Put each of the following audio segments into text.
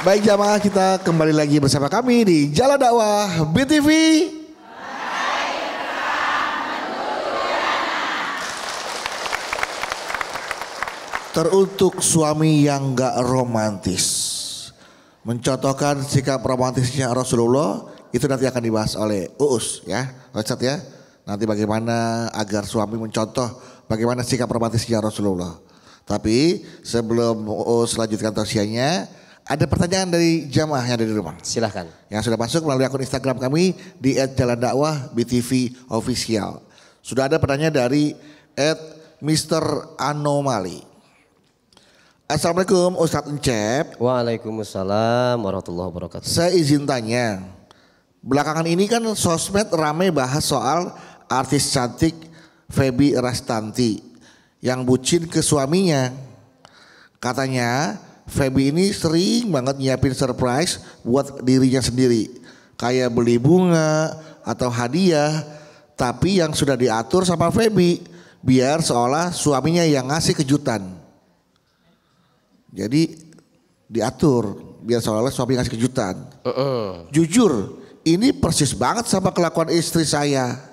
Baik jamaah, kita kembali lagi bersama kami di Jalan Dakwah BTV. Teruntuk suami yang gak romantis, mencontohkan sikap romantisnya Rasulullah, itu nanti akan dibahas oleh Uus ya, Ustadz ya. Nanti bagaimana agar suami mencontoh bagaimana sikap romantisnya Rasulullah. Tapi sebelum Uus lanjutkan tausiahnya, ada pertanyaan dari jamaah yang ada di rumah. Silahkan. Yang sudah masuk melalui akun Instagram kami di @jalandakwah_btv official. Sudah ada pertanyaan dari @Mr. Anomali. Assalamualaikum Ustadz Encep. Waalaikumsalam warahmatullahi wabarakatuh. Saya izin tanya, belakangan ini kan sosmed ramai bahas soal artis cantik Feby Rastanti yang bucin ke suaminya. Katanya Feby ini sering banget nyiapin surprise buat dirinya sendiri. Kayak beli bunga atau hadiah, tapi yang sudah diatur sama Feby biar seolah suaminya yang ngasih kejutan. Jadi diatur biar seolah suami ngasih kejutan. Jujur, ini persis banget sama kelakuan istri saya.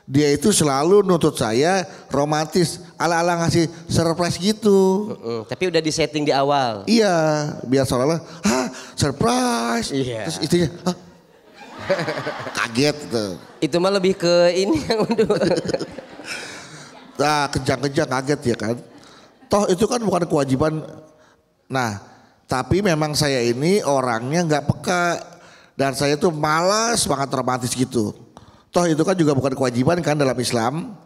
Dia itu selalu nuntut saya romantis, ala-ala ngasih surprise gitu. Tapi udah disetting di awal. Iya, biar seolah-olah, surprise. Iya. Terus istrinya, kaget gitu. Itu mah lebih ke ini yang udah. Nah, kejang-kejang kaget ya kan. Toh itu kan bukan kewajiban. Nah, tapi memang saya ini orangnya nggak peka dan saya tuh malas banget romantis gitu. Toh itu kan juga bukan kewajiban kan dalam Islam.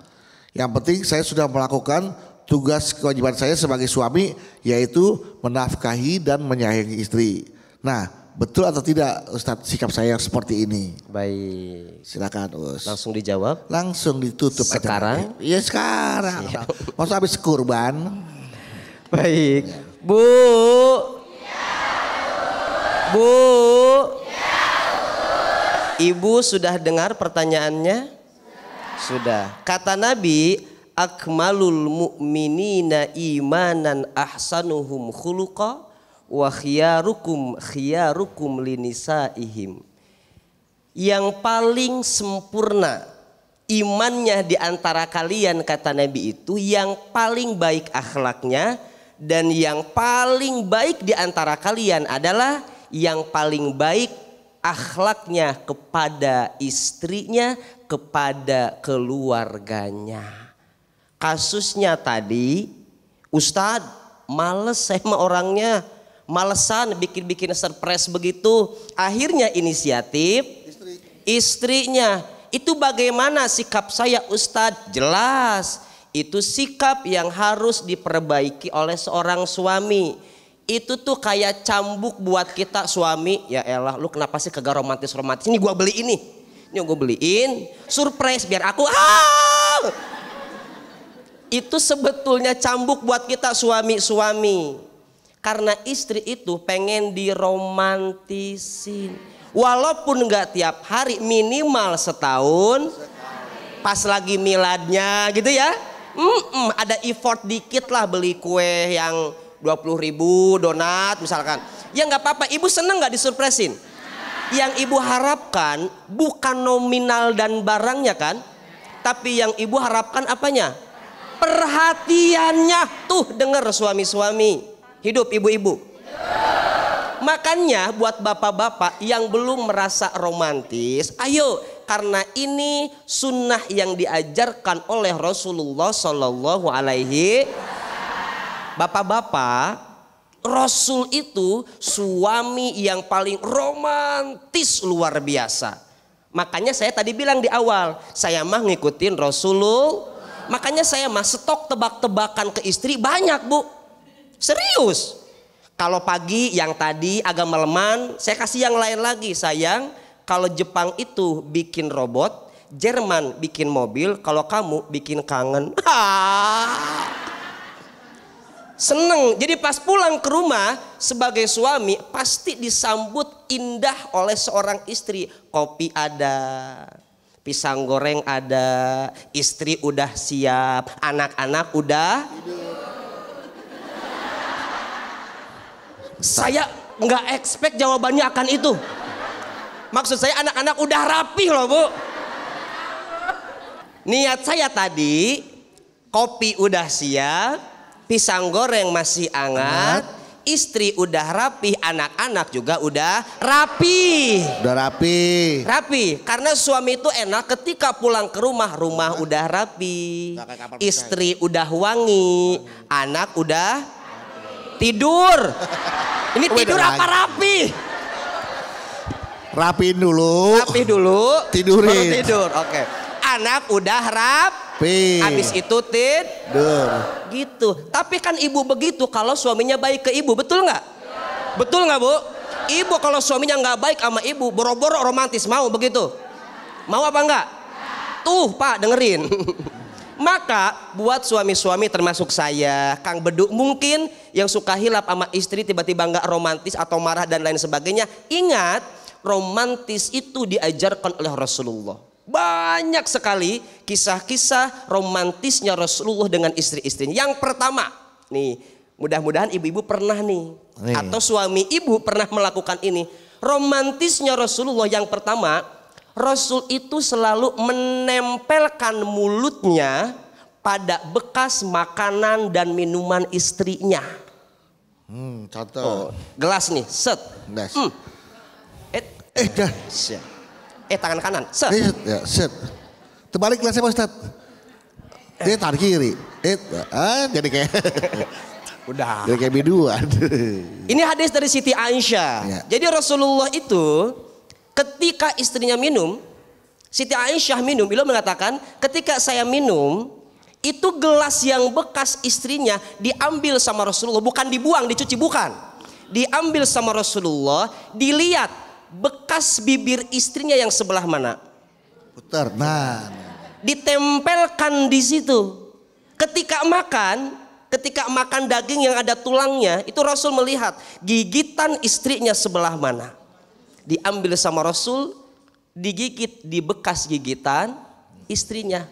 Yang penting saya sudah melakukan tugas kewajiban saya sebagai suami, yaitu menafkahi dan menyayangi istri. Nah, betul atau tidak Ustadz sikap saya seperti ini? Baik. Silakan Us. Langsung dijawab. Langsung ditutup. Sekarang? Iya sekarang. Masa habis kurban? Baik. Bu. Bu. Ibu sudah dengar pertanyaannya? Sudah. Kata Nabi, akmalul mu'minina imanan ahsanuhum khuluqa wa khiyarukum linisaihim. Yang paling sempurna imannya di antara kalian, kata Nabi itu, yang paling baik akhlaknya, dan yang paling baik di antara kalian adalah yang paling baik akhlaknya kepada istrinya, kepada keluarganya. Kasusnya tadi, Ustadz males saya sama orangnya, malesan bikin surprise begitu. Akhirnya inisiatif istrinya. Itu bagaimana sikap saya Ustadz? Jelas. Itu sikap yang harus diperbaiki oleh seorang suami. Itu tuh kayak cambuk buat kita suami. Ya elah, lu kenapa sih kagak romantis-romantis? Ini gua beli ini gue beliin surprise biar aku Itu sebetulnya cambuk buat kita suami-suami. Karena istri itu pengen diromantisin. Walaupun nggak tiap hari, minimal setahun. Pas lagi miladnya gitu ya. Ada effort dikit lah, beli kue yang 20.000 donat misalkan. Ya nggak apa-apa, ibu seneng nggak disurpresin? Yang ibu harapkan bukan nominal dan barangnya kan, tapi yang ibu harapkan apanya? Perhatiannya. Tuh denger suami-suami, hidup ibu-ibu. Makanya buat bapak-bapak yang belum merasa romantis, ayo, karena ini sunnah yang diajarkan oleh Rasulullah Sallallahu Alaihi. Bapak-bapak, Rasul itu suami yang paling romantis luar biasa. Makanya saya tadi bilang di awal, saya mah ngikutin Rasulullah. Makanya saya mah stok tebak-tebakan ke istri banyak bu, serius. Kalau pagi yang tadi agak meleman, saya kasih yang lain lagi. Sayang, kalau Jepang itu bikin robot, Jerman bikin mobil, kalau kamu bikin kangen. Seneng. Jadi pas pulang ke rumah sebagai suami pasti disambut indah oleh seorang istri. Kopi ada, pisang goreng ada, istri udah siap, anak-anak udah. Saya nggak expect jawabannya akan itu. Maksud saya anak-anak udah rapi loh Bu. Niat saya tadi, kopi udah siap, pisang goreng masih hangat, istri udah rapi, anak-anak juga udah rapi. Udah rapi. Rapi, karena suami itu enak ketika pulang ke rumah, rumah udah rapi, istri udah wangi, anak udah tidur. Ini tidur apa rapi? Rapiin dulu. Rapi dulu, Tidurin. baru tidur. Oke. Anak udah rapi, habis itu tidur. Gitu. Tapi kan ibu begitu kalau suaminya baik ke ibu, betul nggak? Betul nggak Bu? Ibu kalau suaminya nggak baik sama ibu, boro-boro romantis, mau begitu? Mau apa enggak? Tuh Pak dengerin. Maka buat suami-suami termasuk saya, Kang Bedu, mungkin yang suka hilap sama istri tiba-tiba nggak romantis atau marah dan lain sebagainya, ingat romantis itu diajarkan oleh Rasulullah. Banyak sekali kisah-kisah romantisnya Rasulullah dengan istri-istrinya. Yang pertama, nih mudah-mudahan ibu-ibu pernah nih, atau suami ibu pernah melakukan ini. Romantisnya Rasulullah yang pertama, Rasul itu selalu menempelkan mulutnya pada bekas makanan dan minuman istrinya. Contoh. Gelas nih, set. Dah. Tangan kanan, set. Ya, set. Terbalik gelasnya Pak Ustadz. Tangan kiri. Jadi kayak udah. Jadi kayak biduan. Ini hadis dari Siti Aisyah. Ya. Jadi Rasulullah itu ketika istrinya minum, Siti Aisyah minum, beliau mengatakan, ketika saya minum, itu gelas yang bekas istrinya diambil sama Rasulullah, bukan dibuang, dicuci, bukan. Diambil sama Rasulullah, dilihat bekas bibir istrinya yang sebelah mana. Putar. Nah. Ditempelkan di situ. Ketika makan daging yang ada tulangnya, itu Rasul melihat gigitan istrinya sebelah mana. Diambil sama Rasul, digigit di bekas gigitan istrinya.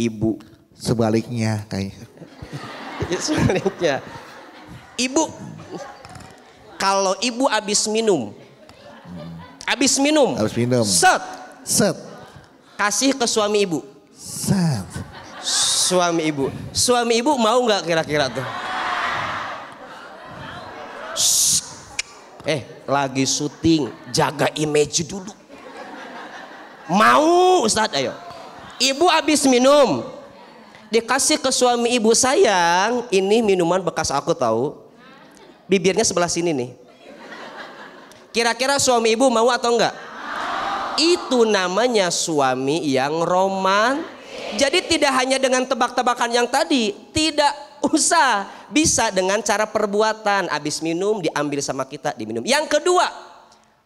Ibu. Sebaliknya kayaknya. Sebaliknya. Ibu, kalau ibu habis minum, set, kasih ke suami ibu, set. Suami ibu mau nggak kira-kira tuh? Lagi syuting, jaga image dulu. Mau Ustadz, ayo. Ibu habis minum, dikasih ke suami ibu, sayang, ini minuman bekas aku tahu. Bibirnya sebelah sini nih. Kira-kira suami ibu mau atau enggak? Itu namanya suami yang roman. Jadi tidak hanya dengan tebak-tebakan yang tadi, tidak usah, bisa dengan cara perbuatan. Habis minum diambil sama kita, diminum. Yang kedua,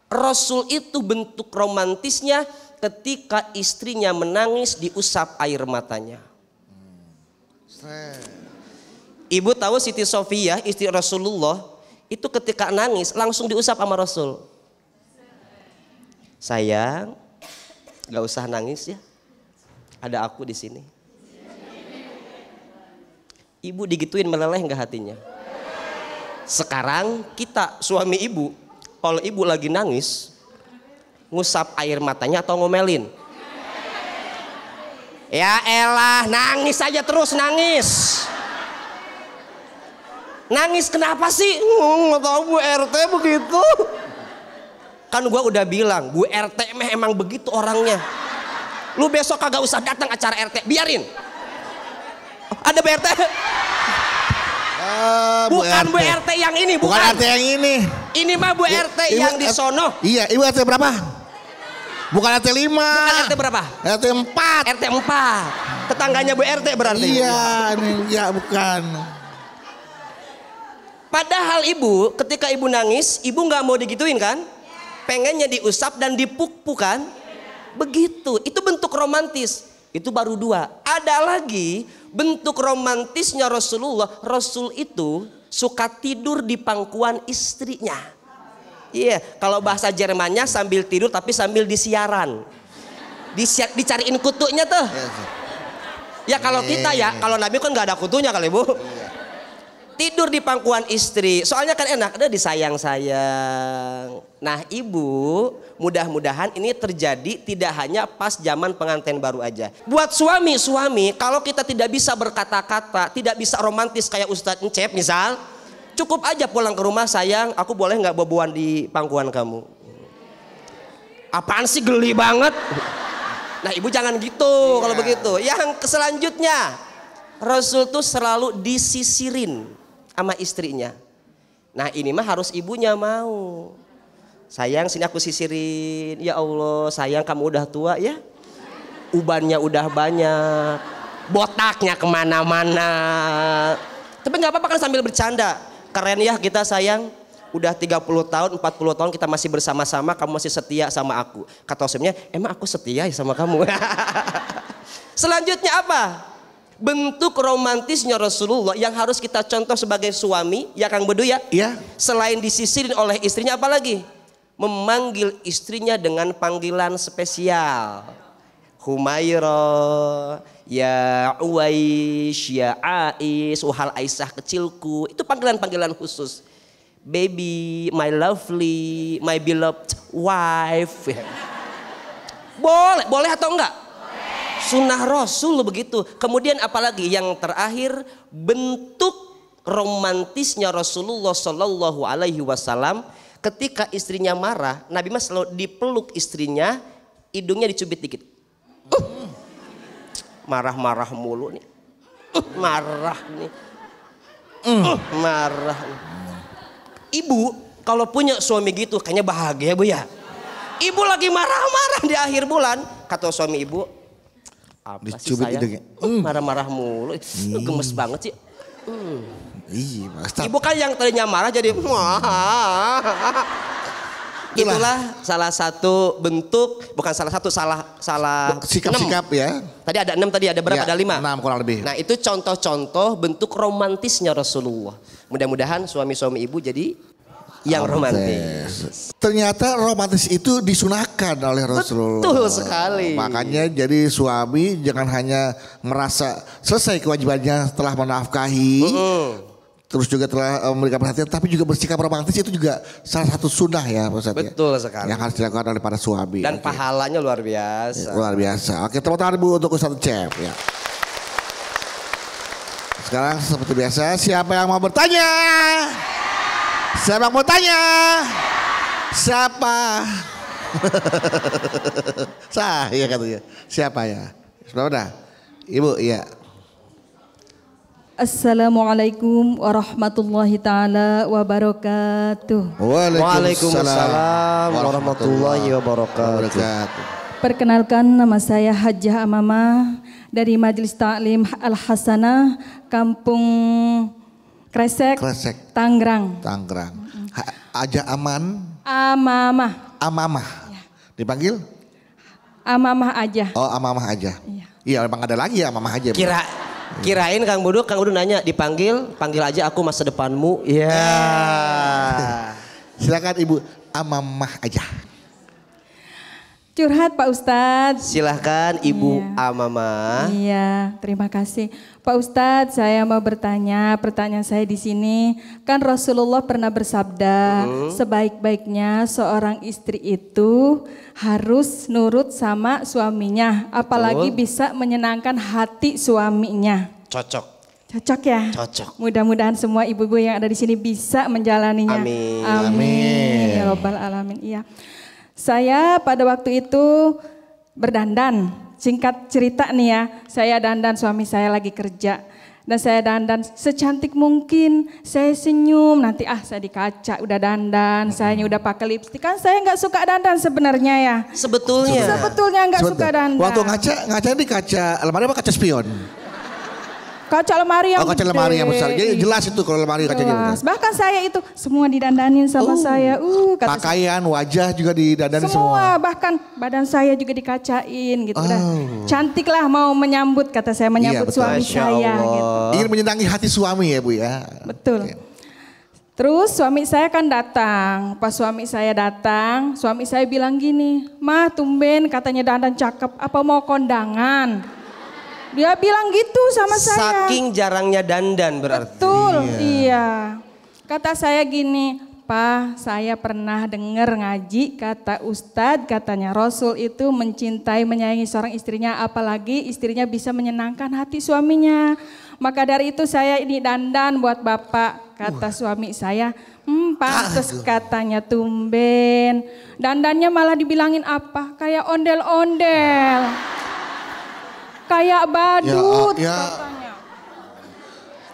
Rasul itu bentuk romantisnya ketika istrinya menangis diusap air matanya. Ibu tahu Siti Sofiyah, istri Rasulullah, itu ketika nangis langsung diusap sama Rasul. Sayang, gak usah nangis ya. Ada aku di sini. Ibu digituin meleleh nggak hatinya? Sekarang kita suami ibu, kalau ibu lagi nangis, ngusap air matanya atau ngomelin? Ya elah, nangis aja terus, nangis. Nangis kenapa sih? Nggak tahu Bu RT begitu. Kan gua udah bilang, Bu RT emang begitu orangnya. Lu besok kagak usah datang acara RT, biarin. Ada Bu RT? Bukan Bu RT yang ini, bukan RT yang ini. Ini mah Bu RT yang di sono. Iya, ibu RT berapa? Bukan RT 5. Bukan RT berapa? RT 4. RT 4. Tetangganya Bu RT berarti. Iya, ya bukan. Padahal ibu, ketika ibu nangis, ibu nggak mau digituin kan? Pengennya diusap dan dipuk-puk kan? Begitu, itu bentuk romantis. Itu baru 2. Ada lagi bentuk romantisnya Rasulullah. Rasul itu suka tidur di pangkuan istrinya. Iya, kalau bahasa Jermannya sambil tidur tapi sambil disiaran. Dicariin kutunya tuh. Ya kalau kita ya, kalau Nabi kan nggak ada kutunya kali Bu. Tidur di pangkuan istri. Soalnya kan enak, ada disayang-sayang. Nah ibu, mudah-mudahan ini terjadi tidak hanya pas zaman pengantin baru aja. Buat suami-suami, kalau kita tidak bisa berkata-kata, tidak bisa romantis kayak Ustadz Encep misal, cukup aja pulang ke rumah, sayang aku boleh nggak boboan di pangkuan kamu. Apaan sih, geli banget. Nah ibu jangan gitu kalau begitu. Yang selanjutnya, Rasul tuh selalu disisirin sama istrinya. Nah ini mah harus ibunya mau. Sayang sini aku sisirin. Ya Allah sayang kamu udah tua ya. Ubannya udah banyak. Botaknya kemana-mana. Tapi gak apa-apa kan sambil bercanda. Keren ya kita sayang. Udah 30 tahun, 40 tahun kita masih bersama-sama. Kamu masih setia sama aku. Kata Rasulnya, emang aku setia ya sama kamu. Selanjutnya apa? Bentuk romantisnya Rasulullah yang harus kita contoh sebagai suami, ya Kang Bedu ya. Iya. Selain disisirin oleh istrinya, apa lagi? Memanggil istrinya dengan panggilan spesial. Humaira, ya Uwais, ya Ais, wahal Aisyah kecilku. Itu panggilan-panggilan khusus. Baby, my lovely, my beloved wife. Boleh atau enggak? Sunnah Rasul begitu. Kemudian apalagi yang terakhir, bentuk romantisnya Rasulullah Shallallahu Alaihi Wasallam ketika istrinya marah, Nabi Mas selalu dipeluk istrinya, hidungnya dicubit dikit. Marah-marah mulu nih. Marah nih. Marah nih. Ibu kalau punya suami gitu kayaknya bahagia Bu ya. Ibu lagi marah-marah di akhir bulan, kata suami ibu, apa sih sayang? Marah-marah mulu, gemes banget sih. Iya, ibu kan yang tadinya marah jadi itulah salah satu bentuk, bukan salah satu, salah sikap-sikap ya. Tadi ada 6, tadi ada berapa? Ya, ada 5. 6 kurang lebih. Nah itu contoh-contoh bentuk romantisnya Rasulullah. Mudah-mudahan suami-suami ibu jadi yang romantis. Ternyata romantis itu disunahkan oleh Rasulullah. Betul sekali. Makanya jadi suami jangan hanya merasa selesai kewajibannya setelah menafkahi, terus juga telah memberikan perhatian, tapi juga bersikap romantis itu juga salah satu sunnah ya Pak Ustadz. Betul sekali. Yang harus dilakukan oleh para suami. Dan pahalanya luar biasa. Luar biasa. Oke, tepuk tangan Bu untuk Ustadz Encep ya. Sekarang seperti biasa, siapa yang mau bertanya? Siapa yang mau tanya? Siapa? Saya katanya. Siapa ya? Sudah? Ibu, iya. Assalamualaikum warahmatullahi taala wabarakatuh. Waalaikumsalam warahmatullahi wabarakatuh. Perkenalkan, nama saya Hajjah Amamah dari Majelis Ta'lim Al Hasanah, Kampung Kresek, Tangerang. Aja Aman. Amamah. Ya. Dipanggil? Amamah aja. Oh, Amamah aja. Iya, memang ada lagi ya Amamah aja. Kirain Kang Buduk nanya panggil aja aku masa depanmu. Iya. Silakan Ibu Amamah aja. Curhat Pak Ustadz. Silahkan Ibu Amamah. Iya, terima kasih. Pak Ustadz, saya mau bertanya, pertanyaan saya di sini, kan Rasulullah pernah bersabda, sebaik-baiknya seorang istri itu harus nurut sama suaminya, apalagi bisa menyenangkan hati suaminya. Cocok ya? Cocok. Mudah-mudahan semua ibu-ibu yang ada di sini bisa menjalaninya. Amin. Ya Rabbal Alamin. Iya. Saya pada waktu itu berdandan, singkat cerita nih ya, saya dandan, suami saya lagi kerja. Dan saya dandan secantik mungkin, saya senyum, nanti saya di kaca udah dandan, saya udah pakai lipstik. Kan saya gak suka dandan sebenarnya ya. Sebetulnya gak suka dandan. Waktu ngaca di kaca lemari apa kaca spion? Kaca lemari yang kaca lemari yang besar. Jadi jelas itu kalau lemari kacanya. Bahkan saya itu semua didandanin sama saya. Pakaian, wajah juga didandanin semua. Bahkan badan saya juga dikacain gitu. Cantik lah mau menyambut, kata saya, menyambut suami saya. Gitu. Ingin menyenangi hati suami ya Bu ya. Betul. Terus suami saya kan datang. Pas suami saya datang, suami saya bilang gini, "Mah tumben katanya dandan cakep, apa mau kondangan?" Dia bilang gitu sama saya. Saking jarangnya dandan berarti. Betul, iya. Kata saya gini, Pak, saya pernah dengar ngaji kata Ustadz, katanya Rasul itu mencintai, menyayangi seorang istrinya, apalagi istrinya bisa menyenangkan hati suaminya. Maka dari itu saya ini dandan buat Bapak, kata suami saya. Pantes katanya tumben. Dandannya malah dibilangin apa? Kayak ondel-ondel. Kayak badut katanya.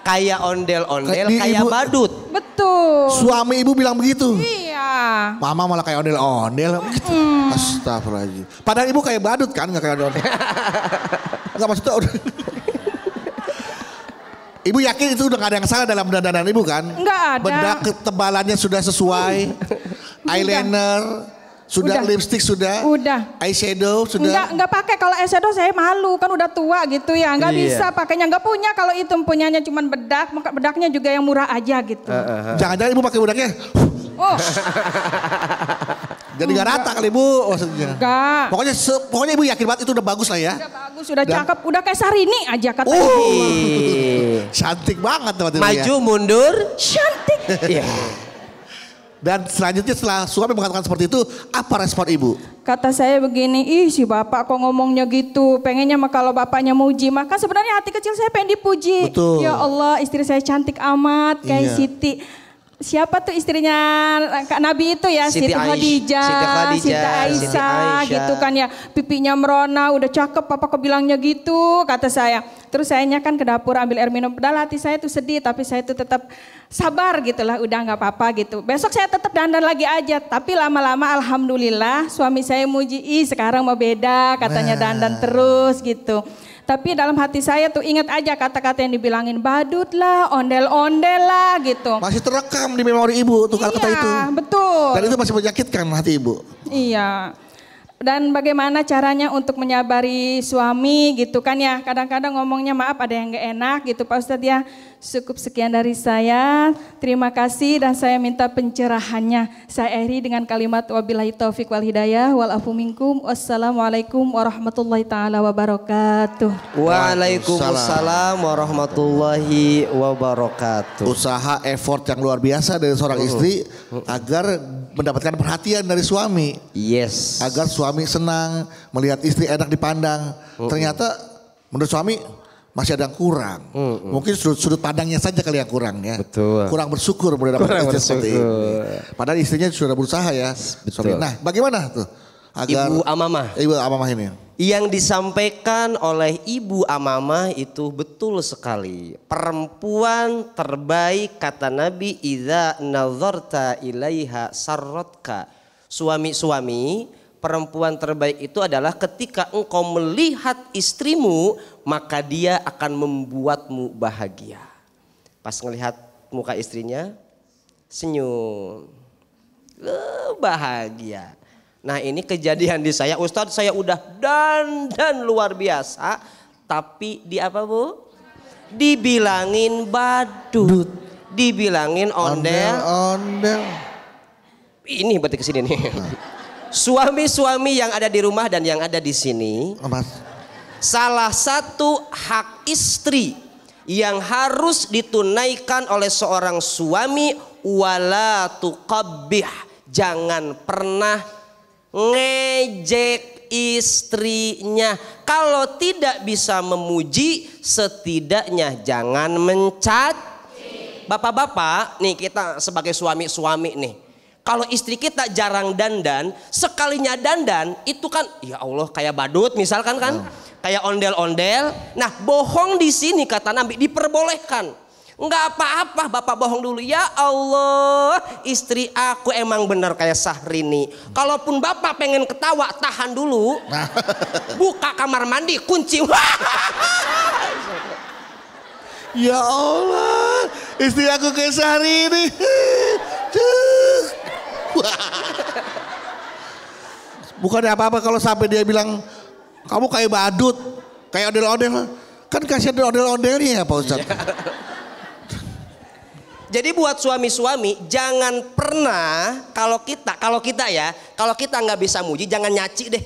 Kayak ondel-ondel, Kayak kayak ibu- badut. Betul. Suami ibu bilang begitu. Iya. Mama malah kayak ondel-ondel gitu. Astagfirullahaladzim. Padahal ibu kayak badut kan, gak kayak ondel-ondel. Enggak maksudnya Ibu yakin itu udah gak ada yang salah dalam dandanan ibu kan? Enggak ada. Bedak ketebalannya sudah sesuai. Eyeliner sudah, Udah. lipstick sudah. Udah. Eyeshadow sudah. Enggak pakai, kalau eyeshadow saya malu, kan udah tua gitu ya. Enggak Iya. bisa pakainya, enggak punya kalau itu, punyanya cuman bedak, maka bedaknya juga yang murah aja gitu. Jangan-jangan ibu pakai bedaknya. Oh, Jadi gak rata kali ibu maksudnya. enggak. Pokoknya ibu yakin banget itu udah bagus lah ya. Udah bagus, udah Dan- cakep, udah kayak Sarini aja kata ibu. Ih. Cantik banget teman-teman. Maju mundur. Cantik. Iya. Dan selanjutnya setelah suami mengatakan seperti itu, apa respon ibu? Kata saya begini, ih si bapak kok ngomongnya gitu, pengennya mah kalau bapaknya muji, maka sebenarnya hati kecil saya pengen dipuji. Betul. Ya Allah, istri saya cantik amat kayak Iya. Siti. Siapa tuh istrinya Kak Nabi itu ya, Siti Siti Aisyah, Khadijah, Siti Khadijah, Siti Aisyah, Siti Aisyah. gitu kan ya. Pipinya merona, udah cakep, papa kok bilangnya gitu, kata saya. Terus sayanya kan ke dapur ambil air minum, padahal hati saya tuh sedih, tapi saya tuh tetap sabar gitu lah, udah nggak apa-apa gitu. Besok saya tetap dandan lagi aja, tapi lama-lama alhamdulillah suami saya muji, ih sekarang mau beda, katanya dandan terus gitu. Tapi dalam hati saya tuh ingat aja kata-kata yang dibilangin badut lah, ondel-ondel lah gitu. Masih terekam di memori ibu tuh kata-kata itu. Iya, betul. Dan itu masih menyakitkan hati ibu. Iya. Dan bagaimana caranya untuk menyabari suami gitu kan ya. Kadang-kadang ngomongnya maaf ada yang gak enak gitu Pak Ustadz ya. Cukup sekian dari saya. Terima kasih dan saya minta pencerahannya. Saya akhiri dengan kalimat wabillahi taufiq wal hidayah wal afu minkum. Wassalamualaikum warahmatullahi taala wabarakatuh. Waalaikumsalam warahmatullahi wabarakatuh. Usaha effort yang luar biasa dari seorang istri agar mendapatkan perhatian dari suami. Yes. Agar suami senang melihat istri enak dipandang. Ternyata menurut suami masih ada yang kurang. Mungkin sudut pandangnya saja kali yang kurang ya. Betul. Kurang bersyukur mendapat Kurang istri seperti ini. bersyukur. Padahal istrinya sudah berusaha ya. Betul. Nah, bagaimana tuh? Agar Ibu Amamah. Ibu Amamah ini. Yang disampaikan oleh Ibu Amamah itu betul sekali. Perempuan terbaik kata Nabi, idza nazarta ilaiha sarratka. Suami-suami, perempuan terbaik itu adalah ketika engkau melihat istrimu, maka dia akan membuatmu bahagia. Pas ngelihat muka istrinya, senyum. Bahagia. Nah ini kejadian di saya, Ustadz saya udah dandan luar biasa, tapi di apa Bu? Dibilangin badut, dibilangin ondel. Ondel. Ini berarti kesini nih. Suami-suami yang ada di rumah dan yang ada di sini, Mas. salah satu hak istri yang harus ditunaikan oleh seorang suami, wala tuqabbih, jangan pernah ngejek istrinya. Kalau tidak bisa memuji, setidaknya jangan mencaci. Bapak-bapak, nih kita sebagai suami-suami nih. Kalau istri kita jarang dandan, sekalinya dandan itu kan ya Allah kayak badut misalkan kan. Kayak ondel-ondel. Nah, bohong di sini kata Nabi diperbolehkan. Enggak apa-apa bapak bohong dulu. Ya Allah, istri aku emang benar kayak Syahrini. Kalaupun bapak pengen ketawa, tahan dulu. Buka kamar mandi, kunci. Ya Allah, istri aku kayak Syahrini. Bukan apa-apa kalau sampai dia bilang kamu kayak badut, kayak ondel-ondel. Kan kasihan ondel-ondelnya ya Pak Ustadz. Jadi buat suami-suami jangan pernah kalau kita nggak bisa muji jangan nyaci deh.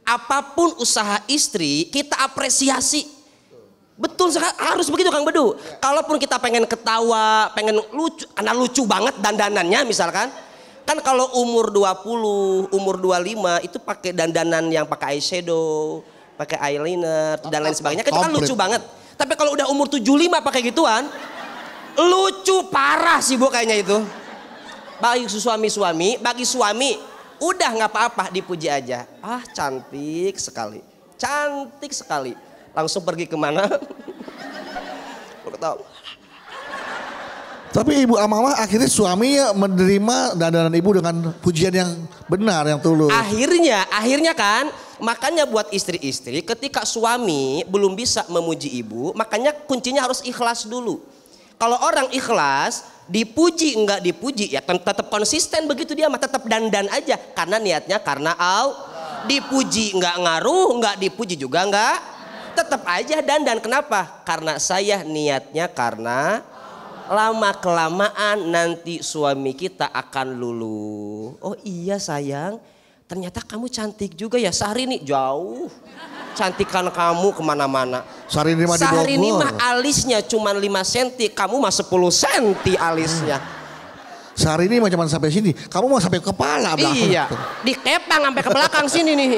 Apapun usaha istri kita apresiasi. Betul sekali, harus begitu Kang Bedu. Kalaupun kita pengen ketawa, pengen lucu, karena lucu banget dandanannya misalkan. Kan kalau umur 20, umur 25 itu pakai dandanan yang pakai eyeshadow, pakai eyeliner dan lain sebagainya. Kan itu kan lucu banget. Tapi kalau udah umur 75 pakai gituan, lucu parah sih Bu kayaknya itu. Bagi suami-suami, bagi suami udah nggak apa-apa dipuji aja. Ah cantik sekali, cantik sekali. Langsung pergi kemana? Tapi Ibu Amamah akhirnya suaminya menerima dandanan ibu dengan pujian yang benar, yang tulus. Akhirnya kan, makanya buat istri-istri ketika suami belum bisa memuji ibu, makanya kuncinya harus ikhlas dulu. Kalau orang ikhlas, dipuji enggak dipuji ya tetap konsisten begitu dia mah tetap dandan aja karena niatnya karena dipuji enggak ngaruh, enggak dipuji juga enggak, tetap aja dandan. Kenapa? Karena saya niatnya karena lama kelamaan nanti suami kita akan luluh. Oh iya sayang, ternyata kamu cantik juga ya. Syahrini jauh cantikan kamu kemana-mana. Syahrini mah alisnya cuma 5 cm, kamu mah 10 cm alisnya. Syahrini mah cuma sampai sini, kamu mau sampai kepala belakang. Iya, dikepang sampai ke belakang sini nih.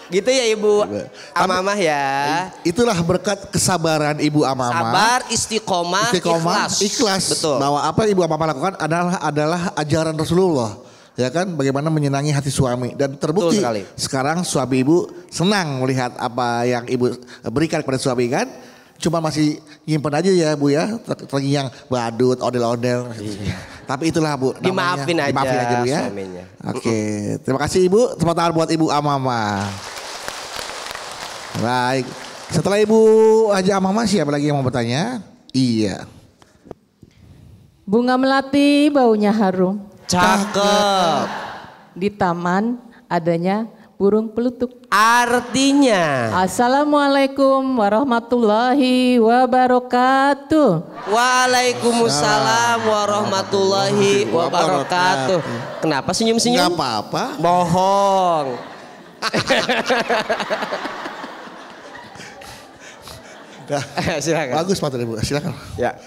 Gitu ya Ibu Amamah ya. Itulah berkat kesabaran Ibu Amamah. Sabar, istiqomah, ikhlas. Betul. Bahwa apa Ibu Amamah lakukan adalah ajaran Rasulullah. Ya kan, bagaimana menyenangi hati suami. Dan terbukti sekarang suami Ibu senang melihat apa yang Ibu berikan kepada suami kan. Cuma masih nyimpen aja ya Bu ya, yang badut, ondel-ondel. Iya. Tapi itulah Bu, namanya. Dimaafin aja Bu ya. suaminya. Oke, terima kasih Ibu. Tepuk tangan buat Ibu Amamah. Baik, setelah Ibu Haji Amamah siapa lagi yang mau bertanya? Iya. Bunga melati baunya harum. Cakep. Di taman adanya burung pelutuk. Artinya Assalamualaikum warahmatullahi wabarakatuh. Waalaikumsalam warahmatullahi wabarakatuh. Kenapa senyum-senyum? Gak apa-apa. Bohong. Silakan. Bagus Pak Ibu, silakan. Ya.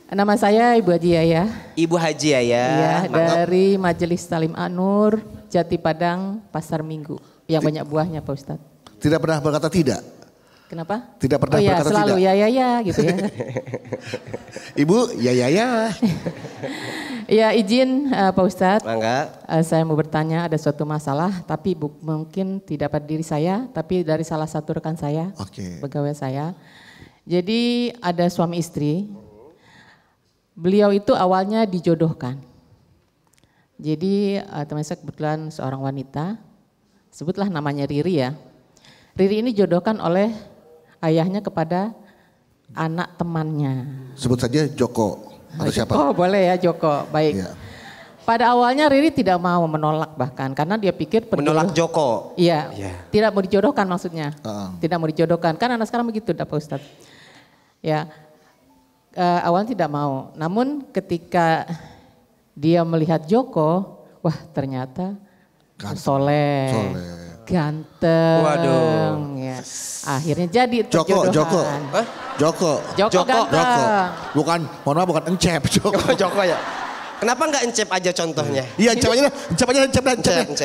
Nama saya Ibu Haji Yaya. Ibu Haji Yaya. Iya, dari Majelis Talim Anur, Jati Padang, Pasar Minggu. Yang banyak buahnya Pak Ustadz. Tidak pernah berkata tidak? Kenapa? Tidak pernah berkata tidak? Selalu ya gitu ya. Ibu ya. Ya izin Pak Ustadz. Mangga. Saya mau bertanya ada suatu masalah tapi mungkin tidak pada diri saya tapi dari salah satu rekan saya, pegawai saya. Jadi ada suami istri. Beliau itu awalnya dijodohkan. Jadi teman saya kebetulan seorang wanita, sebutlah namanya Riri ya. Riri ini jodohkan oleh ayahnya kepada anak temannya. Sebut saja Joko atau siapa? Oh boleh ya Joko, baik. Ya. Pada awalnya Riri tidak mau menolak bahkan karena dia pikir menolak Joko. Iya, tidak mau dijodohkan maksudnya. Tidak mau dijodohkan, kan anak sekarang begitu Pak Ustadz. Ya. Awalnya tidak mau, namun ketika dia melihat Joko, wah ternyata soleh, ganteng. Waduh. Ya. Akhirnya jadi Joko. Bukan, mohon maaf bukan Encep. Joko ya. Kenapa nggak Encep aja contohnya? Iya Encep aja.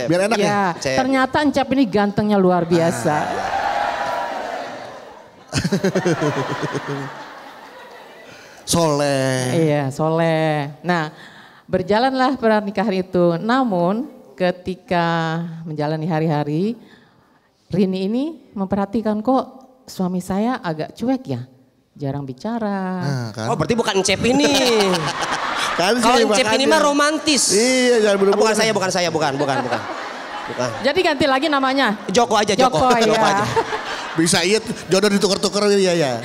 Biar enak ya. Ternyata Encep ini gantengnya luar biasa. Soleh. Iya, soleh. Nah, berjalanlah pernikahan itu. Namun ketika menjalani hari-hari, Rini ini memperhatikan kok suami saya agak cuek ya. Jarang bicara. Nah, kan? Oh berarti bukan Encep ini. Kan kalau Encep ini mah romantis. Iya, jangan bukan saya. Bukan. Jadi ganti lagi namanya. Joko aja. Joko aja. Bisa jodoh ditukar-tukar ya.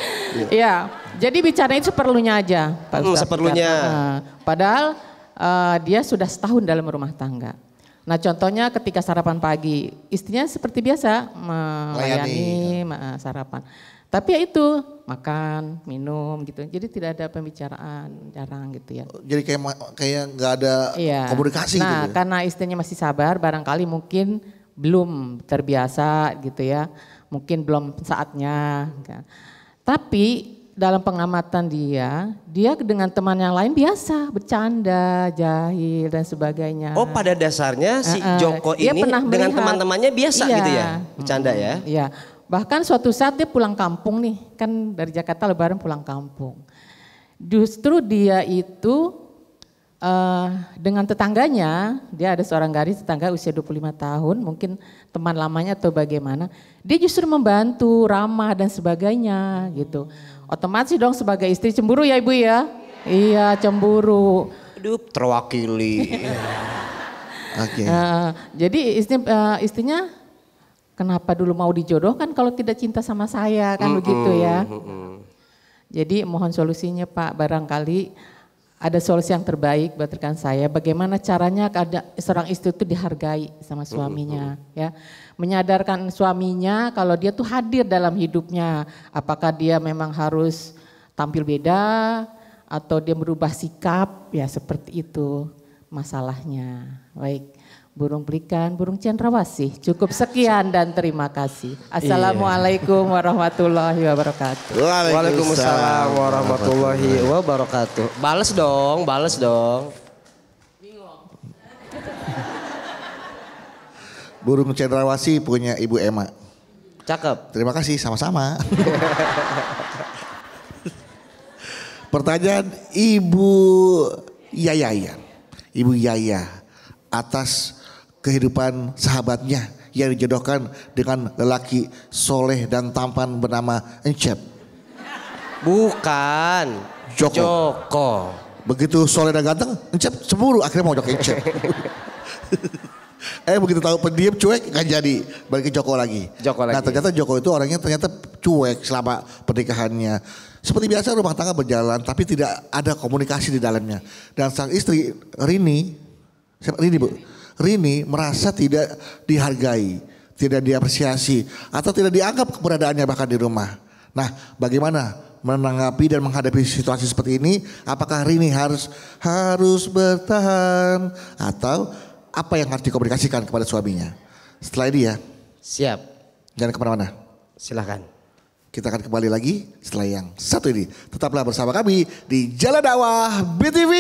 Iya. Jadi bicaranya itu seperlunya aja Pak Ustadz. Seperlunya. Padahal dia sudah setahun dalam rumah tangga. Nah contohnya ketika sarapan pagi, istrinya seperti biasa melayani sarapan. Tapi ya itu makan, minum gitu. Jadi tidak ada pembicaraan, jarang gitu ya. Jadi kayak nggak ada komunikasi gitu. Nah karena istrinya masih sabar, barangkali mungkin belum terbiasa gitu ya. Mungkin belum saatnya. Tapi dalam pengamatan dia dengan teman yang lain biasa, bercanda, jahil dan sebagainya. Oh, pada dasarnya si Joko dia ini pernah dengan melihat, teman-temannya biasa iya, gitu ya, bercanda ya? Iya, bahkan suatu saat dia pulang kampung nih, kan dari Jakarta Lebaran pulang kampung. Justru dia itu dengan tetangganya, dia ada seorang gadis tetangga usia 25 tahun, mungkin teman lamanya atau bagaimana, dia justru membantu, ramah dan sebagainya gitu. Otomatis dong sebagai istri cemburu ya Ibu ya? Iya cemburu. Aduh terwakili. Oke. Jadi istrinya kenapa dulu mau dijodohkan kalau tidak cinta sama saya kan begitu ya. Jadi mohon solusinya Pak, barangkali ada solusi yang terbaik buat rekan saya. Bagaimana caranya ada seorang istri itu dihargai sama suaminya ya. Menyadarkan suaminya kalau dia tuh hadir dalam hidupnya. Apakah dia memang harus tampil beda atau dia berubah sikap, ya seperti itu masalahnya. Baik, burung pelikan, burung cendrawasih. Cukup sekian dan terima kasih. Assalamualaikum warahmatullahi wabarakatuh. Waalaikumsalam warahmatullahi wabarakatuh. Bales dong, bales dong. Burung cendrawasih punya Ibu Emma. Cakep. Terima kasih, sama-sama. Pertanyaan Ibu Yaya. Ibu Yaya atas kehidupan sahabatnya yang dijodohkan dengan lelaki soleh dan tampan bernama Encep. Bukan. Joko. Begitu soleh dan ganteng, Encep cemburu akhirnya mau jok Encep. Begitu tahu pendiam cuek gak jadi balik ke Joko lagi. Nah ternyata Joko itu orangnya ternyata cuek selama pernikahannya. Seperti biasa rumah tangga berjalan tapi tidak ada komunikasi di dalamnya. Dan sang istri Rini merasa tidak dihargai, tidak diapresiasi atau tidak dianggap keberadaannya bahkan di rumah. Nah bagaimana menanggapi dan menghadapi situasi seperti ini? Apakah Rini harus bertahan atau apa yang harus dikomunikasikan kepada suaminya? Setelah ini ya. Siap. Jangan kemana-mana. Silahkan. Kita akan kembali lagi setelah yang satu ini. Tetaplah bersama kami di Jalan Dakwah BTV.